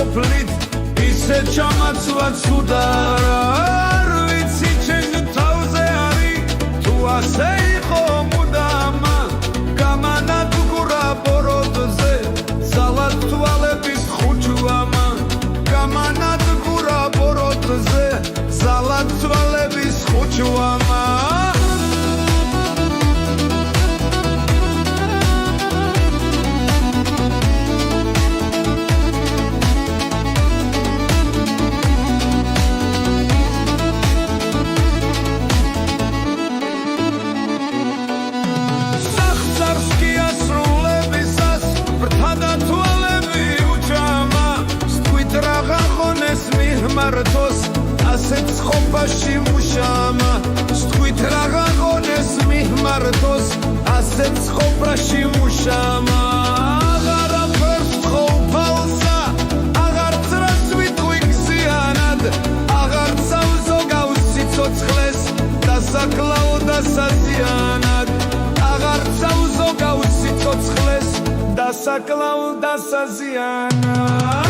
სოფლით ისე ჩამაცვაც უდარა არ ვიცი ჩემ თავზე არის თუ ასე იყო მუდამა გამანადგურა ბოროტზე ძალად თვალების ხუჩვამა გამანადგურა ბოროტზე ძალად თვალების ხუჩვამა მარტოს ასეთ ყოფაში მუშამა სთქვით რაღა ღონეს მარტოს ასეთ ყოფაში მუშამა აღარაფერს ყოფალსა აღარ წრას ვიტყვიქსიანად აღარ წავზო გავსი ცოცხლეს დასაკლაო დასაზიანად აღარ წავზო გავსი ცოცხლეს დასაკლაო დასაზიანად